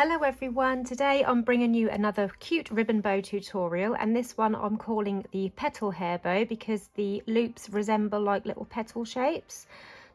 Hello everyone, today I'm bringing you another cute ribbon bow tutorial, and this one I'm calling the petal hair bow because the loops resemble like little petal shapes.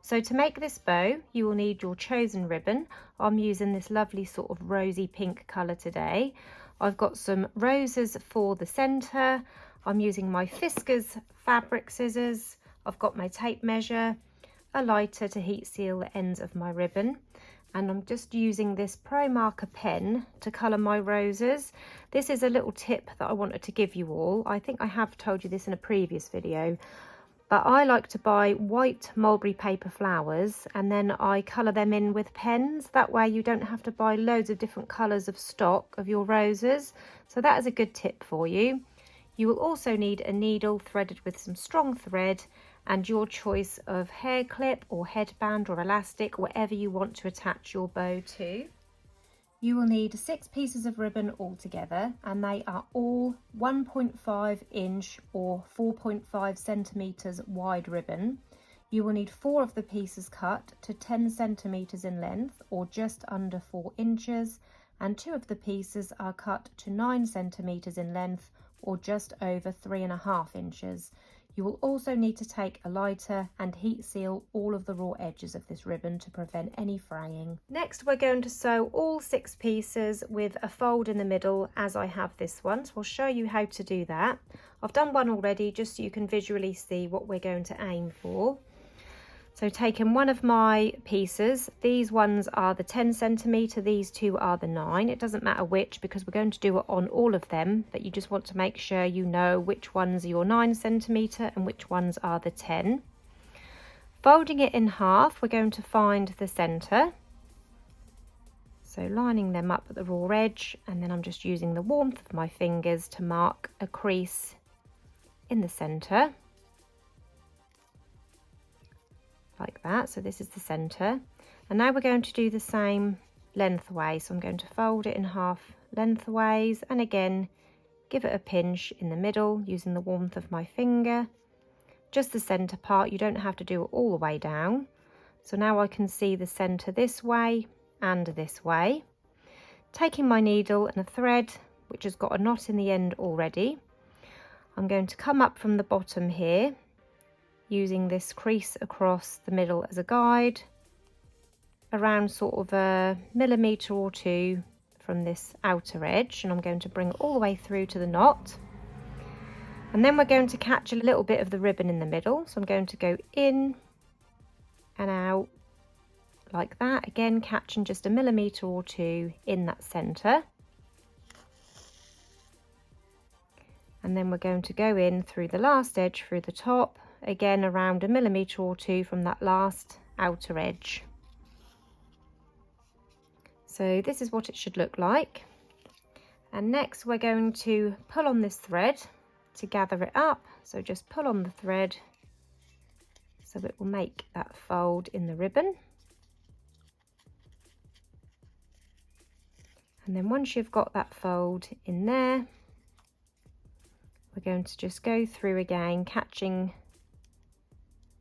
So to make this bow you will need your chosen ribbon. I'm using this lovely sort of rosy pink colour today. I've got some roses for the centre. I'm using my Fiskars fabric scissors. I've got my tape measure, a lighter to heat seal the ends of my ribbon. And I'm just using this Pro Marker pen to colour my roses. This is a little tip that I wanted to give you all. I think I have told you this in a previous video, but I like to buy white mulberry paper flowers and then I colour them in with pens. That way you don't have to buy loads of different colours of stock of your roses. So that is a good tip for you. You will also need a needle threaded with some strong thread and your choice of hair clip or headband or elastic, whatever you want to attach your bow to. You will need 6 pieces of ribbon altogether, and they are all 1.5 inch or 4.5 centimeters wide ribbon. You will need 4 of the pieces cut to 10 centimeters in length or just under 4 inches, and 2 of the pieces are cut to 9 centimeters in length or just over 3.5 inches. You will also need to take a lighter and heat seal all of the raw edges of this ribbon to prevent any fraying. Next we're going to sew all 6 pieces with a fold in the middle as I have this one, so I'll show you how to do that. I've done one already just so you can visually see what we're going to aim for. So taking one of my pieces, these ones are the 10 centimeter, these two are the 9. It doesn't matter which because we're going to do it on all of them, but you just want to make sure you know which ones are your 9 centimeter and which ones are the 10. Folding it in half, we're going to find the center. So lining them up at the raw edge, and then I'm just using the warmth of my fingers to mark a crease in the center. Like that. So this is the center, and now we're going to do the same lengthways. So I'm going to fold it in half lengthways and again give it a pinch in the middle using the warmth of my finger, just the center part. You don't have to do it all the way down. So now I can see the center this way and this way. Taking my needle and a thread which has got a knot in the end already, I'm going to come up from the bottom here using this crease across the middle as a guide, around sort of a millimetre or 2 from this outer edge, and I'm going to bring it all the way through to the knot. And then we're going to catch a little bit of the ribbon in the middle, so I'm going to go in and out like that, again catching just a millimetre or 2 in that centre. And then we're going to go in through the last edge through the top, again around a millimetre or 2 from that last outer edge. So this is what it should look like. And next we're going to pull on this thread to gather it up. So just pull on the thread so it will make that fold in the ribbon. And then once you've got that fold in there, we're going to just go through again, catching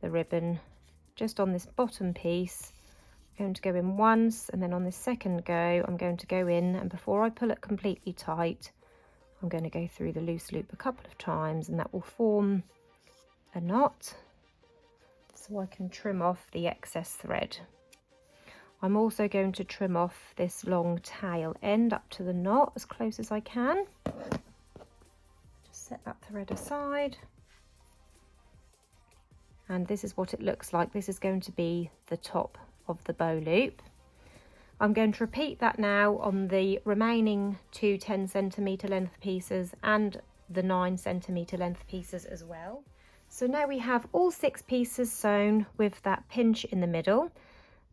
the ribbon just on this bottom piece. I'm going to go in once, and then on this second go I'm going to go in, and before I pull it completely tight I'm going to go through the loose loop a couple of times, and that will form a knot so I can trim off the excess thread. I'm also going to trim off this long tail end up to the knot as close as I can. Just set that thread aside. And this is what it looks like. This is going to be the top of the bow loop. I'm going to repeat that now on the remaining 2 10 centimeter length pieces and the 9 centimeter length pieces as well. So now we have all 6 pieces sewn with that pinch in the middle.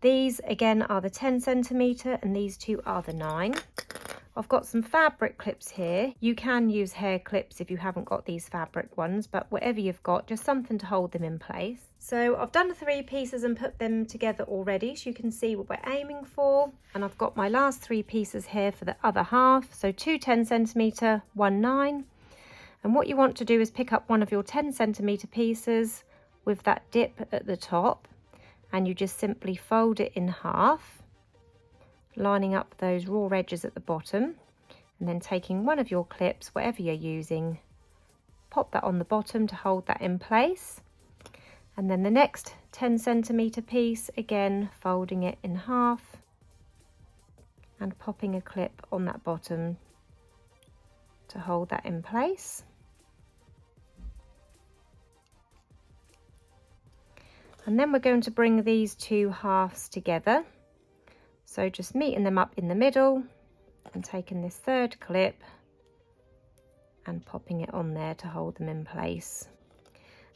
These again are the 10 centimeter and these 2 are the 9. I've got some fabric clips here. You can use hair clips if you haven't got these fabric ones, but whatever you've got, just something to hold them in place. So I've done the 3 pieces and put them together already so you can see what we're aiming for. And I've got my last 3 pieces here for the other half. So 2 10 centimeter, 1 9. And what you want to do is pick up one of your 10 centimeter pieces with that dip at the top, and you just simply fold it in half lining up those raw edges at the bottom, and then taking one of your clips, whatever you're using, pop that on the bottom to hold that in place. And then the next 10cm piece, again folding it in half and popping a clip on that bottom to hold that in place. And then we're going to bring these two halves together. So just meeting them up in the middle and taking this third clip and popping it on there to hold them in place.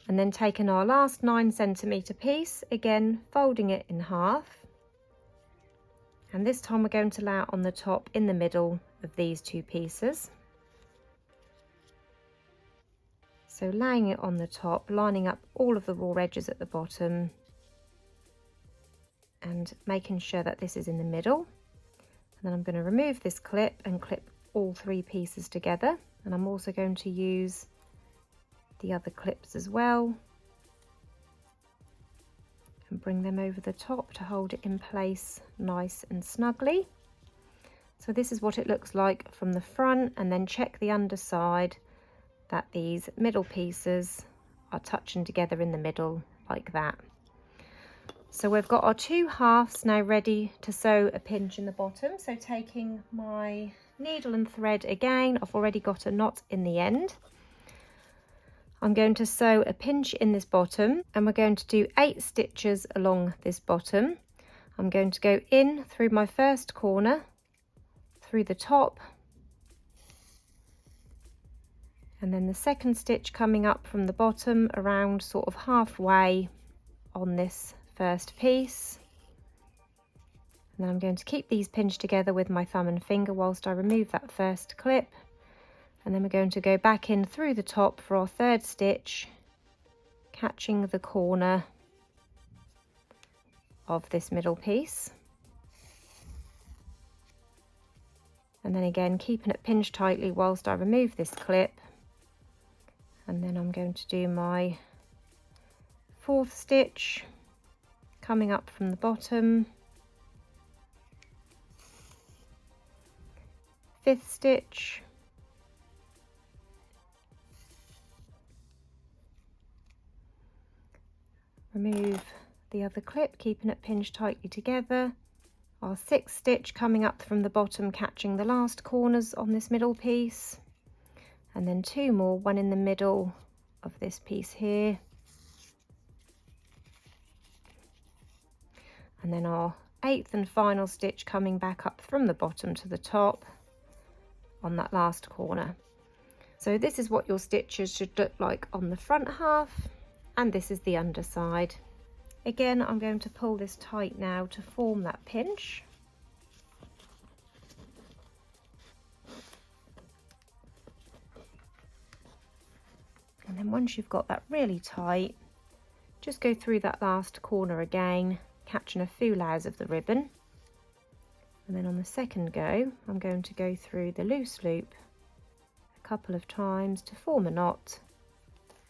And then taking our last 9cm piece, again folding it in half. And this time we're going to lay it on the top in the middle of these two pieces. So laying it on the top, lining up all of the raw edges at the bottom and making sure that this is in the middle. And then I'm going to remove this clip and clip all three pieces together. And I'm also going to use the other clips as well and bring them over the top to hold it in place nice and snugly. So this is what it looks like from the front, and then check the underside that these middle pieces are touching together in the middle like that. So we've got our two halves now ready to sew a pinch in the bottom. So taking my needle and thread again, I've already got a knot in the end. I'm going to sew a pinch in this bottom, and we're going to do 8 stitches along this bottom. I'm going to go in through my first corner, through the top, and then the second stitch coming up from the bottom around sort of halfway on this first piece. And then I'm going to keep these pinched together with my thumb and finger whilst I remove that first clip. And then we're going to go back in through the top for our third stitch, catching the corner of this middle piece. And then again, keeping it pinched tightly whilst I remove this clip. And then I'm going to do my fourth stitch, coming up from the bottom, fifth stitch, remove the other clip, keeping it pinched tightly together, our sixth stitch coming up from the bottom, catching the last corners on this middle piece, and then two more, one in the middle of this piece here, and then our eighth and final stitch coming back up from the bottom to the top on that last corner. So this is what your stitches should look like on the front half, and this is the underside. Again, I'm going to pull this tight now to form that pinch. And then once you've got that really tight, just go through that last corner again, catching a few layers of the ribbon. And then on the second go, I'm going to go through the loose loop a couple of times to form a knot,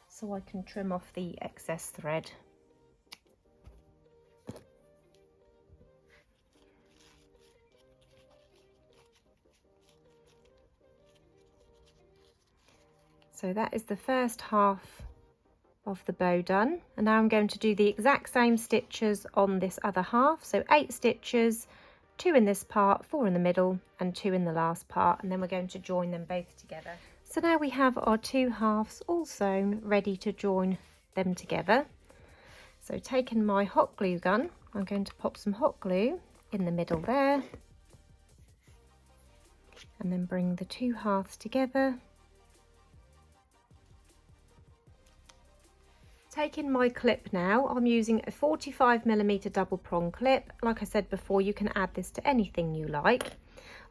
so I can trim off the excess thread. So that is the first half of the bow done, and now I'm going to do the exact same stitches on this other half. So 8 stitches, 2 in this part, 4 in the middle and 2 in the last part, and then we're going to join them both together. So now we have our two halves all sewn, ready to join them together. So taking my hot glue gun, I'm going to pop some hot glue in the middle there, and then bring the two halves together. Taking my clip now, I'm using a 45mm double prong clip. Like I said before, you can add this to anything you like.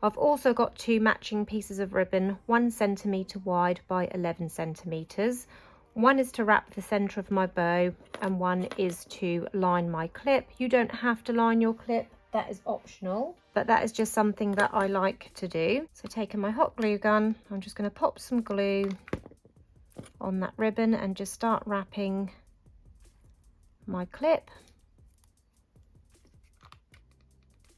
I've also got 2 matching pieces of ribbon, 1 centimetre wide by 11 centimetres. One is to wrap the centre of my bow and one is to line my clip. You don't have to line your clip, that is optional, but that is just something that I like to do. So taking my hot glue gun, I'm just going to pop some glue on that ribbon and just start wrapping my clip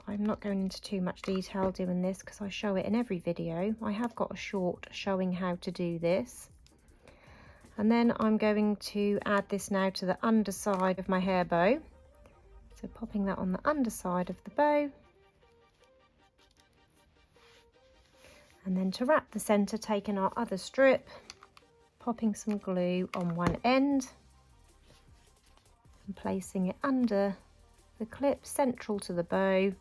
I'm not going into too much detail doing this because I show it in every video. I have got a short showing how to do this. And then I'm going to add this now to the underside of my hair bow. So popping that on the underside of the bow. And then to wrap the centre, taking our other strip, popping some glue on one end and placing it under the clip central to the bow,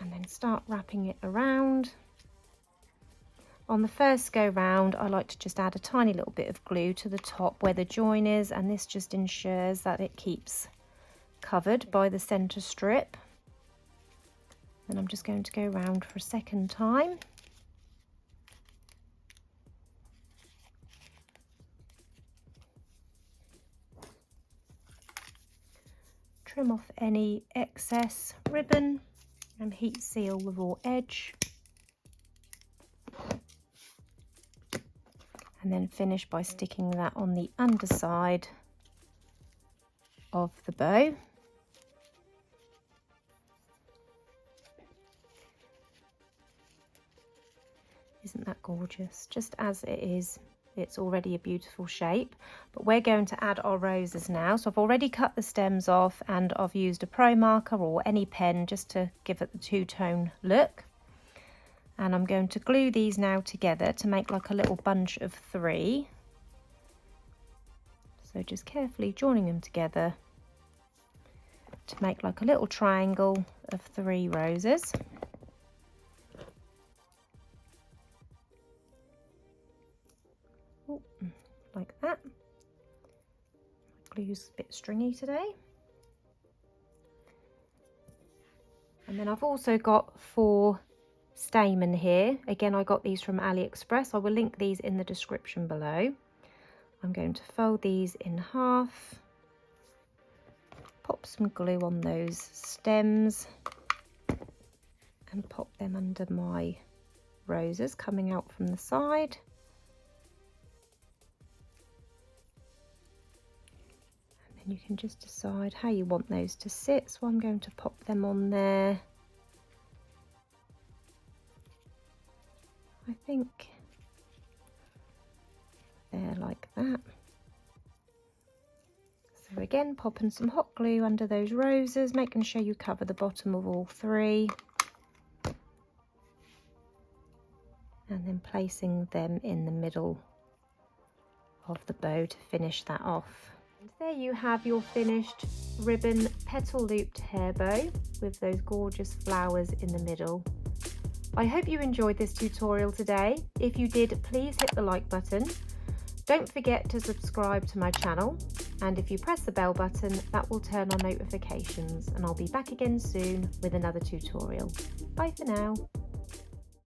and then start wrapping it around. On the first go round, I like to just add a tiny little bit of glue to the top where the join is, and this just ensures that it keeps covered by the centre strip. Then I'm just going to go round for a second time. Trim off any excess ribbon and heat seal the raw edge. And then finish by sticking that on the underside of the bow. Isn't that gorgeous? Just as it is, it's already a beautiful shape, but we're going to add our roses now. So I've already cut the stems off and I've used a pro marker or any pen just to give it the two-tone look. And I'm going to glue these now together to make like a little bunch of 3. So just carefully joining them together to make like a little triangle of 3 roses. Ooh, like that. Glue's a bit stringy today. And then I've also got 4 stamen here. Again, I got these from AliExpress. I will link these in the description below. I'm going to fold these in half, pop some glue on those stems and pop them under my roses coming out from the side. And then you can just decide how you want those to sit. So I'm going to pop them on there. I think they're like that. So again, popping some hot glue under those roses, making sure you cover the bottom of all 3. And then placing them in the middle of the bow to finish that off. And there you have your finished ribbon petal looped hair bow with those gorgeous flowers in the middle. I hope you enjoyed this tutorial today. If you did, please hit the like button. Don't forget to subscribe to my channel, and if you press the bell button, that will turn on notifications, and I'll be back again soon with another tutorial. Bye for now.